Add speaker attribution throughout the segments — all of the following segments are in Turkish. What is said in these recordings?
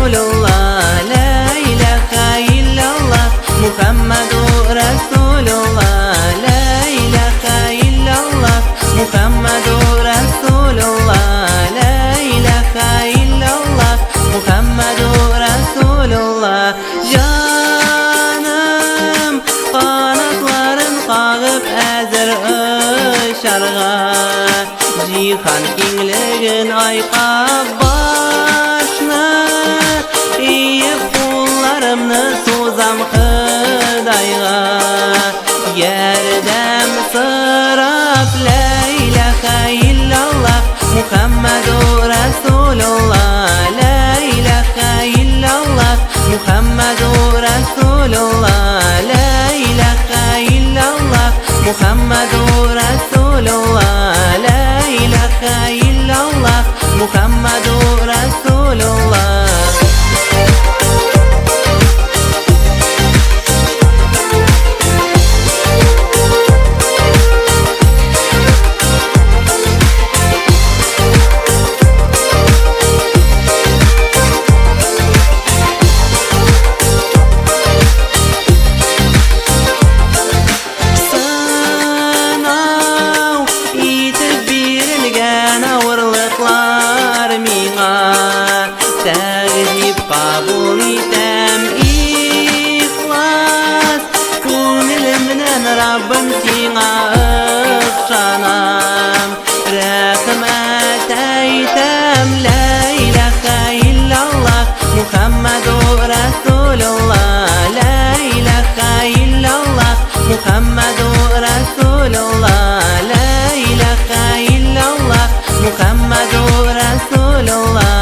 Speaker 1: Resulullah, la ilahe illallah, Muhammedur Resulullah, la ilahe illallah, Muhammedur Resulullah, la ilahe illallah, Muhammedur Resulullah. Canım kanatların qağıp əzir ışarğa, cihan kengligin ayqab başna, iyib qullarımni so'zam Xudayga. Yerdam sirab la ilahe illallah, Muhammedur Resulullah, la ilahe illallah, Muhammedur Resulullah, la ilahe illallah, Muhammedur Resulullah, la ilahe illallah, Muhammedur Resulullah. Kabul etem ihlas, ko'nglimdan Rabbim senga ışanam. Rahmat aytam la ilahe illallah, Muhammedur Resulullah, la ilahe illallah, Muhammedur Resulullah, la ilahe illallah, Muhammedur Resulullah,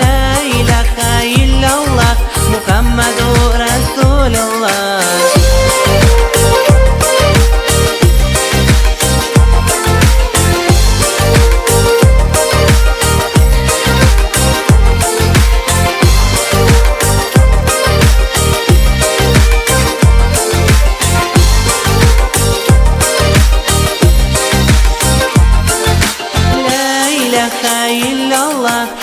Speaker 1: la ilahe illallah, Muhammedur Resulullah.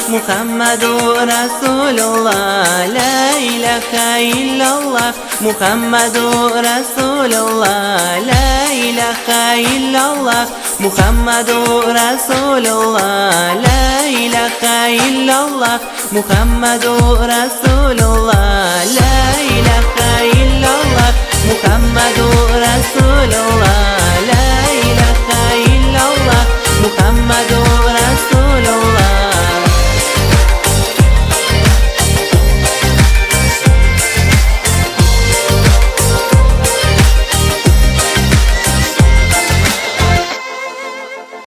Speaker 1: Muhammedur Resulullah, la ilahe illallah, Muhammedur Resulullah, la ilahe illallah, Muhammedur Resulullah, la ilahe illallah, Muhammedur Resulullah, la ilahe illallah, Muhammedur Resulullah.